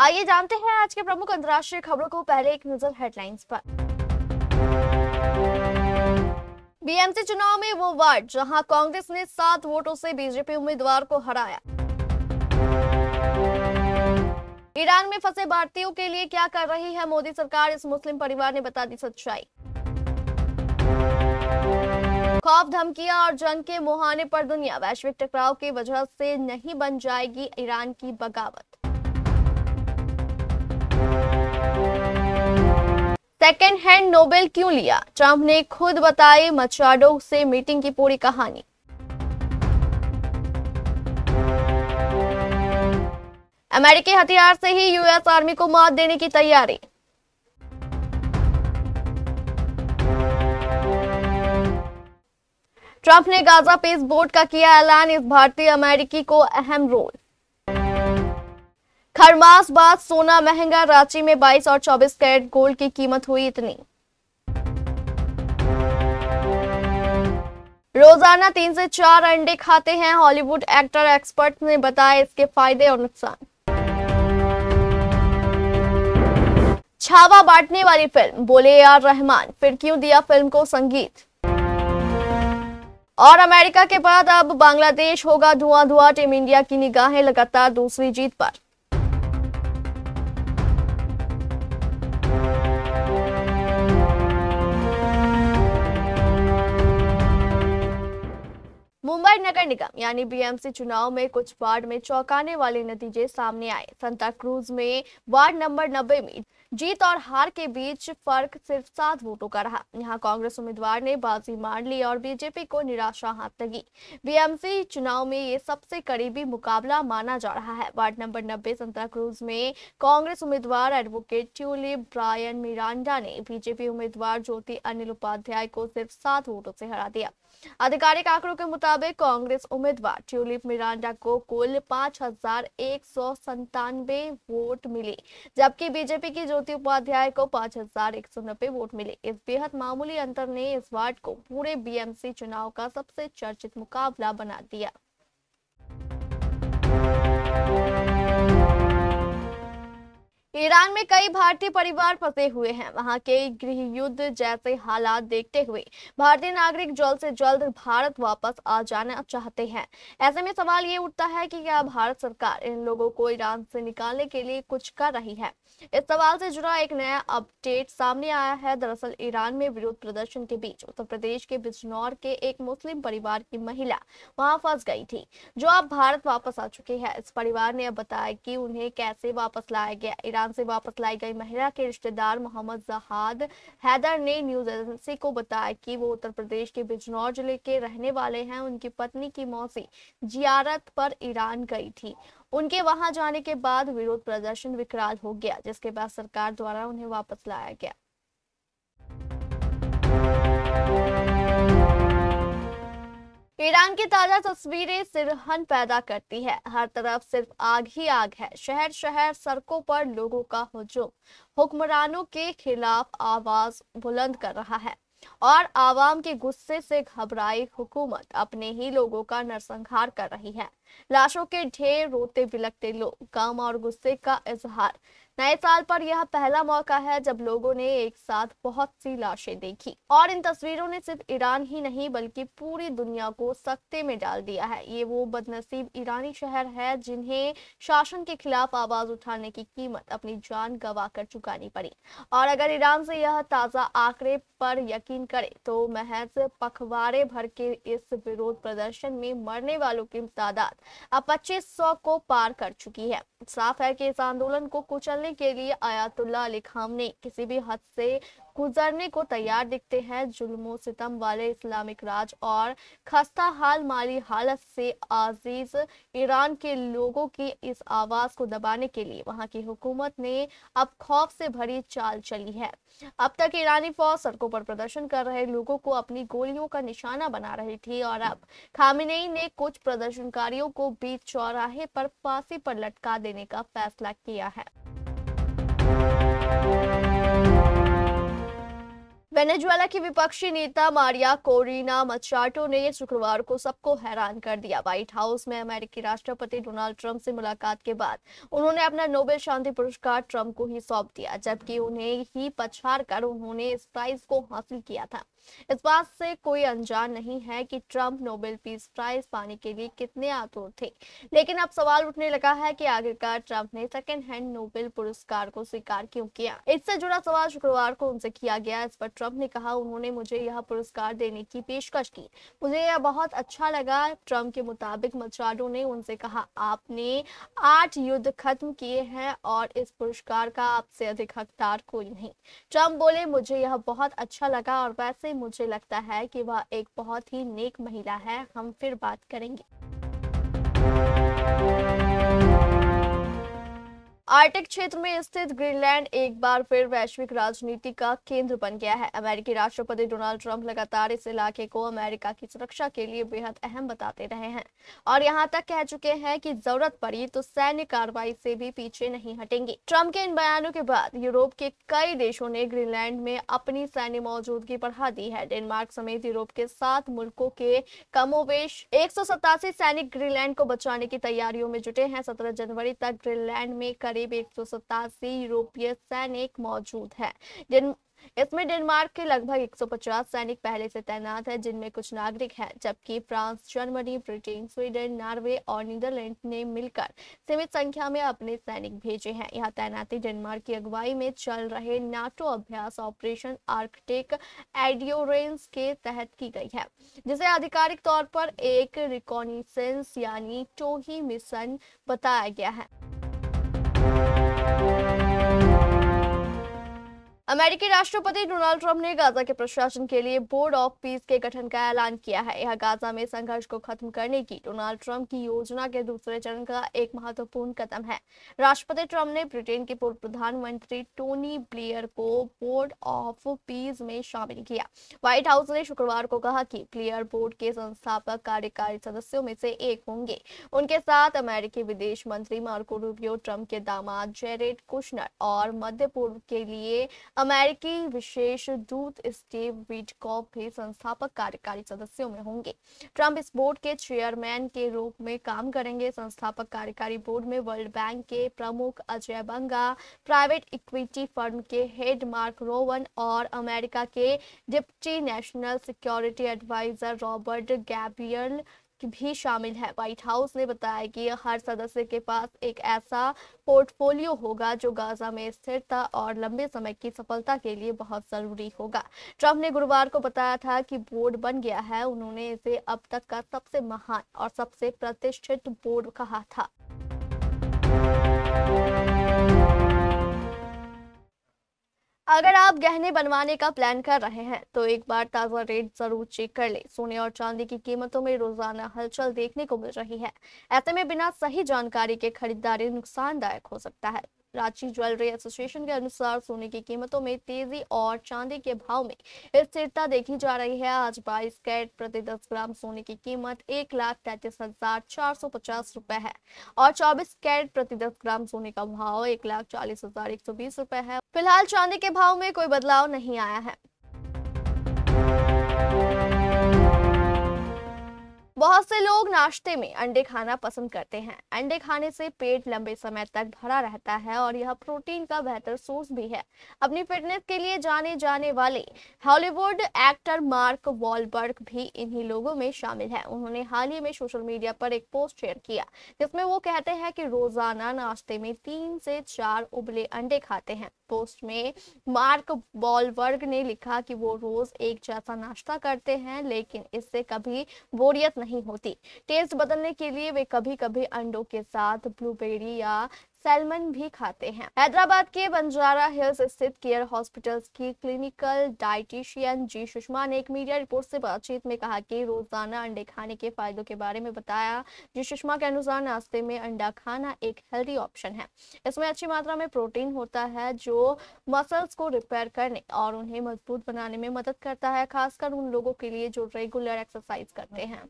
आइए जानते हैं आज के प्रमुख अंतर्राष्ट्रीय खबरों को। पहले एक नजर हेडलाइंस पर। बीएमसी चुनाव में वो वार्ड जहां कांग्रेस ने 7 वोटों से बीजेपी उम्मीदवार को हराया। ईरान में फंसे भारतीयों के लिए क्या कर रही है मोदी सरकार, इस मुस्लिम परिवार ने बता दी सच्चाई। खौफ, धमकियां और जंग के मुहाने पर दुनिया, वैश्विक टकराव की वजह से नहीं बन जाएगी ईरान की बगावत। सेकेंड हैंड नोबेल क्यों लिया, ट्रंप ने खुद बताई मचाडो से मीटिंग की पूरी कहानी। अमेरिकी हथियार से ही यूएस आर्मी को मात देने की तैयारी। ट्रंप ने गाजा पीस बोर्ड का किया ऐलान, इस भारतीय अमेरिकी को अहम रोल। खरमास बाद सोना महंगा, रांची में 22 और 24 कैरेट गोल्ड की कीमत हुई इतनी। रोजाना 3 से 4 अंडे खाते हैं हॉलीवुड एक्टर, एक्सपर्ट ने बताया इसके फायदे और नुकसान। छावा बांटने वाली फिल्म, बोले AR रहमान, फिर क्यों दिया फिल्म को संगीत। और अमेरिका के बाद अब बांग्लादेश होगा धुआं धुआं, टीम इंडिया की निगाहें लगातार दूसरी जीत पर। मुंबई नगर निगम यानी बीएमसी चुनाव में कुछ वार्ड में चौंकाने वाले नतीजे सामने आए। सांता क्रूज में वार्ड नंबर 90 में जीत और हार के बीच फर्क सिर्फ 7 वोटों का रहा। यहां कांग्रेस उम्मीदवार ने बाजी मार ली और बीजेपी को निराशा हाथ लगी। बीएमसी चुनाव में ये सबसे करीबी मुकाबला माना जा रहा है। वार्ड नंबर 90 सांता क्रूज में कांग्रेस उम्मीदवार एडवोकेट ट्यूलिप ब्रायन मिरांडा ने बीजेपी उम्मीदवार ज्योति अनिल उपाध्याय को सिर्फ 7 वोटों से हरा दिया। आधिकारिक आंकड़ों के मुताबिक कांग्रेस उम्मीदवार ट्यूलिप मिरांडा को कुल 5197 वोट मिले, जबकि बीजेपी की ज्योति उपाध्याय को 5190 वोट मिले। इस बेहद मामूली अंतर ने इस वार्ड को पूरे बीएमसी चुनाव का सबसे चर्चित मुकाबला बना दिया। ईरान में कई भारतीय परिवार फंसे हुए हैं। वहां के गृह युद्ध जैसे हालात देखते हुए भारतीय नागरिक जल्द से जल्द भारत वापस आ जाना चाहते हैं। ऐसे में सवाल ये उठता है कि क्या भारत सरकार इन लोगों को ईरान से निकालने के लिए कुछ कर रही है। इस सवाल से जुड़ा एक नया अपडेट सामने आया है। दरअसल ईरान में विरोध प्रदर्शन के बीच उत्तर प्रदेश के बिजनौर के एक मुस्लिम परिवार की महिला वहां फंस गई थी, जो अब भारत वापस आ चुकी है। इस परिवार ने अब बताया कि उन्हें कैसे वापस लाया गया। ईरान से वापस लाई गई महिला के रिश्तेदार मोहम्मद जहाद हैदर ने न्यूज एजेंसी को बताया कि वो उत्तर प्रदेश के बिजनौर जिले के रहने वाले हैं। उनकी पत्नी की मौसी जियारत पर ईरान गई थी। उनके वहां जाने के बाद विरोध प्रदर्शन विकराल हो गया, जिसके बाद सरकार द्वारा उन्हें वापस लाया गया। ईरान की ताजा तस्वीरें सिरहन पैदा करती है। हर तरफ सिर्फ आग ही आग है। शहर शहर सड़कों पर लोगों का हुजूम हुक्मरानों के खिलाफ आवाज बुलंद कर रहा है और आवाम के गुस्से से घबराई हुकूमत अपने ही लोगों का नरसंहार कर रही है। लाशों के ढेर, रोते बिलखते लोग, गम और गुस्से का इजहार। नए साल पर यह पहला मौका है जब लोगों ने एक साथ बहुत सी लाशें देखी और इन तस्वीरों ने सिर्फ ईरान ही नहीं बल्कि पूरी दुनिया को सख्ते में डाल दिया है। ये वो बदनसीब ईरानी शहर है जिन्हें शासन के खिलाफ आवाज उठाने की कीमत अपनी जान गंवा कर चुकानी पड़ी। और अगर ईरान से यह ताजा आंकड़े पर यकीन करे तो महज पखवाड़े भर के इस विरोध प्रदर्शन में मरने वालों की तादाद अब 2500 को पार कर चुकी है। साफ है कि इस आंदोलन को कुचलने के लिए आयतुल्ला अली खामनेई किसी भी हद से गुजरने को तैयार दिखते हैं। जुल्मो सितम वाले इस्लामिक राज और खस्ता हाल माली हालत से आजीज ईरान के लोगों की इस आवाज को दबाने के लिए वहां की हुकूमत ने अब खौफ से भरी चाल चली है। अब तक ईरानी फौज सड़कों पर प्रदर्शन कर रहे लोगों को अपनी गोलियों का निशाना बना रही थी और अब खामेनेई ने कुछ प्रदर्शनकारियों को बीच चौराहे पर फांसी पर लटका देने का फैसला किया है। वेनेजुएला की विपक्षी नेता मारिया कोरिना मचाटो ने शुक्रवार को सबको हैरान कर दिया। व्हाइट हाउस में अमेरिकी राष्ट्रपति डोनाल्ड ट्रंप से मुलाकात के बाद उन्होंने अपना नोबेल शांति पुरस्कार ट्रंप को ही सौंप दिया, जबकि उन्हें ही पछाड़कर उन्होंने इस प्राइज को हासिल किया था। इस बात से कोई अनजान नहीं है कि ट्रंप नोबेल पीस प्राइज पाने के लिए कितने आतुर थे, लेकिन अब सवाल उठने लगा है कि आखिरकार ट्रंप ने सेकेंड हैंड नोबेल पुरस्कार को स्वीकार क्यों किया। इससे जुड़ा सवाल शुक्रवार को उनसे किया गया। इस पर ट्रंप ने कहा, उन्होंने मुझे यह पुरस्कार देने की पेशकश की, मुझे यह बहुत अच्छा लगा। ट्रंप के मुताबिक मचाडो ने उनसे कहा, आपने 8 युद्ध खत्म किए हैं और इस पुरस्कार का आपसे अधिक हकदार कोई नहीं। ट्रंप बोले, मुझे यह बहुत अच्छा लगा और वैसे मुझे लगता है कि वह एक बहुत ही नेक महिला है। हम फिर बात करेंगे। आर्कटिक क्षेत्र में स्थित ग्रीनलैंड एक बार फिर वैश्विक राजनीति का केंद्र बन गया है। अमेरिकी राष्ट्रपति डोनाल्ड ट्रंप लगातार इस इलाके को अमेरिका की सुरक्षा के लिए बेहद अहम बताते रहे हैं और यहां तक कह चुके हैं कि जरूरत पड़ी तो सैन्य कार्रवाई से भी पीछे नहीं हटेंगे। ट्रंप के इन बयानों के बाद यूरोप के कई देशों ने ग्रीनलैंड में अपनी सैन्य मौजूदगी बढ़ा दी है। डेनमार्क समेत यूरोप के 7 मुल्कों के कमोवेश 187 सैनिक ग्रीनलैंड को बचाने की तैयारियों में जुटे हैं। 17 जनवरी तक ग्रीनलैंड में करीब 187 यूरोपीय सैनिक मौजूद हैं। इसमें डेनमार्क के लगभग 150 सैनिक पहले से तैनात हैं, जिनमें कुछ नागरिक हैं, जबकि France, Germany, Britain, Sweden, Norway और नीदरलैंड ने मिलकर सीमित संख्या में अपने सैनिक भेजे हैं। यह तैनाती डेनमार्क की अगुवाई में चल रहे नाटो अभ्यास ऑपरेशन आर्कटिक एंड्योरेंस के तहत की गई है, जिसे आधिकारिक तौर पर एक रिकॉनिसेंस यानी टोही मिशन बताया गया है। अमेरिकी राष्ट्रपति डोनाल्ड ट्रंप ने गाजा के प्रशासन के लिए बोर्ड ऑफ पीस के गठन का ऐलान किया है। यह गाजा में संघर्ष को खत्म करने की डोनाल्ड ट्रंप की योजना के दूसरे चरण का एक महत्वपूर्ण कदम है। राष्ट्रपति ट्रंप ने ब्रिटेन के पूर्व प्रधानमंत्री टोनी ब्लेयर को बोर्ड ऑफ पीस में शामिल किया। व्हाइट हाउस ने शुक्रवार को कहा कि ब्लेयर बोर्ड के संस्थापक कार्यकारी सदस्यों में से एक होंगे। उनके साथ अमेरिकी विदेश मंत्री मार्को रूबियो, ट्रंप के दामाद जेरेड कुशनर और मध्य पूर्व के लिए अमेरिकी विशेष दूत स्टीव विटकॉफ भी संस्थापक कार्यकारी सदस्यों में होंगे। ट्रंप इस बोर्ड के चेयरमैन के रूप में काम करेंगे। संस्थापक कार्यकारी बोर्ड में वर्ल्ड बैंक के प्रमुख Ajay Banga, private equity firm के हेड मार्क रोवन और अमेरिका के deputy national security adviser Robert Gabriel भी शामिल है। व्हाइट हाउस ने बताया कि हर सदस्य के पास एक ऐसा पोर्टफोलियो होगा जो गाजा में स्थिरता और लंबे समय की सफलता के लिए बहुत जरूरी होगा। ट्रंप ने गुरुवार को बताया था कि बोर्ड बन गया है। उन्होंने इसे अब तक का सबसे महान और सबसे प्रतिष्ठित बोर्ड कहा था। अगर आप गहने बनवाने का प्लान कर रहे हैं तो एक बार ताजा रेट जरूर चेक कर ले। सोने और चांदी की कीमतों में रोजाना हलचल देखने को मिल रही है। ऐसे में बिना सही जानकारी के खरीदारी नुकसानदायक हो सकता है। रांची ज्वेलरी एसोसिएशन के अनुसार सोने की कीमतों में तेजी और चांदी के भाव में स्थिरता देखी जा रही है। आज 22 कैरेट प्रति 10 ग्राम सोने की कीमत 1,33,450 रुपए है और 24 कैरेट प्रति 10 ग्राम सोने का भाव 1,40,120 रुपए है। फिलहाल चांदी के भाव में कोई बदलाव नहीं आया है। बहुत से लोग नाश्ते में अंडे खाना पसंद करते हैं। अंडे खाने से पेट लंबे समय तक भरा रहता है और यह प्रोटीन का बेहतर सोर्स भी है। अपनी फिटनेस के लिए जाने जाने वाले हॉलीवुड एक्टर मार्क वॉलबर्ग भी इन्हीं लोगों में शामिल है। उन्होंने हाल ही में सोशल मीडिया पर एक पोस्ट शेयर किया जिसमें वो कहते हैं कि रोजाना नाश्ते में 3 से 4 उबले अंडे खाते हैं। पोस्ट में मार्क वॉलबर्ग ने लिखा कि वो रोज एक जैसा नाश्ता करते हैं, लेकिन इससे कभी बोरियत नहीं होती। टेस्ट बदलने के लिए वे कभी कभी अंडों के साथ ब्लूबेरी या सैल्मन भी खाते हैं। हैदराबाद के बंजारा हिल्स स्थित केयर हॉस्पिटल्स की क्लिनिकल डाइटिशियन जी सुषमा ने एक मीडिया रिपोर्ट से बातचीत में कहा कि रोजाना अंडे खाने के फायदों के बारे में बताया। जी सुषमा के अनुसार नाश्ते में अंडा खाना एक हेल्दी ऑप्शन है। इसमें अच्छी मात्रा में प्रोटीन होता है जो मसल्स को रिपेयर करने और उन्हें मजबूत बनाने में मदद करता है, खासकर उन लोगों के लिए जो रेगुलर एक्सरसाइज करते हैं।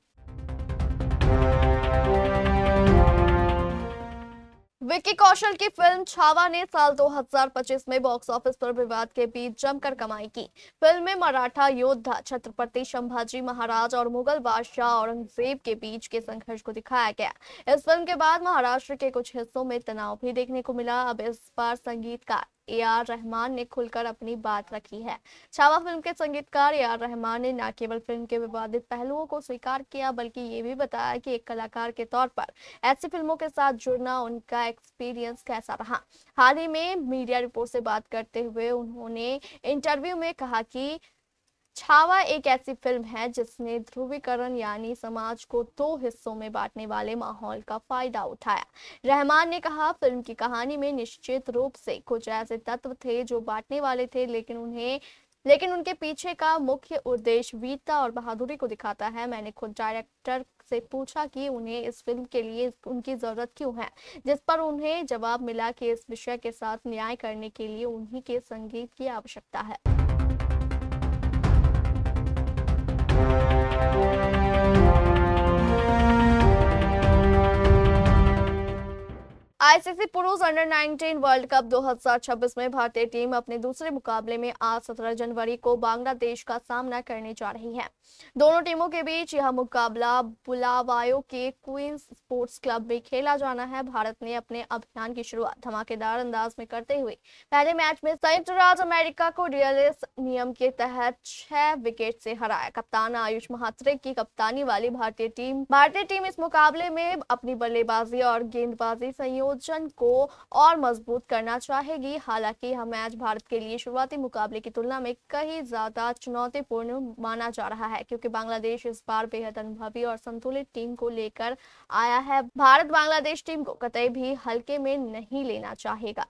विक्की कौशल की फिल्म छावा ने साल 2025 में बॉक्स ऑफिस पर विवाद के बीच जमकर कमाई की। फिल्म में मराठा योद्धा छत्रपति संभाजी महाराज और मुगल बादशाह औरंगजेब के बीच के संघर्ष को दिखाया गया। इस फिल्म के बाद महाराष्ट्र के कुछ हिस्सों में तनाव भी देखने को मिला। अब इस बार संगीतकार ए.आर. रहमान ने खुलकर अपनी बात रखी है। छावा फिल्म के संगीतकार ए.आर. रहमान ने न केवल फिल्म के विवादित पहलुओं को स्वीकार किया, बल्कि ये भी बताया कि एक कलाकार के तौर पर ऐसी फिल्मों के साथ जुड़ना उनका एक्सपीरियंस कैसा रहा। हाल ही में मीडिया रिपोर्ट से बात करते हुए उन्होंने इंटरव्यू में कहा कि छावा एक ऐसी फिल्म है जिसने ध्रुवीकरण यानी समाज को दो हिस्सों में बांटने वाले माहौल का फायदा उठाया। रहमान ने कहा, फिल्म की कहानी में निश्चित रूप से कुछ ऐसे तत्व थे जो बांटने वाले थे, लेकिन उनके पीछे का मुख्य उद्देश्य वीरता और बहादुरी को दिखाता है। मैंने खुद डायरेक्टर से पूछा कि उन्हें इस फिल्म के लिए उनकी जरूरत क्यों है, जिस पर उन्हें जवाब मिला कि इस विषय के साथ न्याय करने के लिए उन्हीं के संगीत की आवश्यकता है। आईसीसी पुरुष अंडर 19 वर्ल्ड कप 2026 में भारतीय टीम अपने दूसरे मुकाबले में आज 17 जनवरी को बांग्लादेश का सामना करने जा रही है। दोनों टीमों के बीच यह मुकाबला बुलावायो के क्वींस स्पोर्ट्स क्लब में खेला जाना है। भारत ने अपने अभियान की शुरुआत धमाकेदार अंदाज में करते हुए पहले मैच में संयुक्त राज्य अमेरिका को डीएलएस नियम के तहत 6 विकेट से हराया। कप्तान आयुष महात्रे की कप्तानी वाली भारतीय टीम इस मुकाबले में अपनी बल्लेबाजी और गेंदबाजी संयोजन को और मजबूत करना चाहेगी। हालांकि यह मैच भारत के लिए शुरुआती मुकाबले की तुलना में कहीं ज्यादा चुनौतीपूर्ण माना जा रहा है, क्योंकि बांग्लादेश इस बार बेहद अनुभवी और संतुलित टीम को लेकर आया है। भारत बांग्लादेश टीम को कतई भी हल्के में नहीं लेना चाहेगा।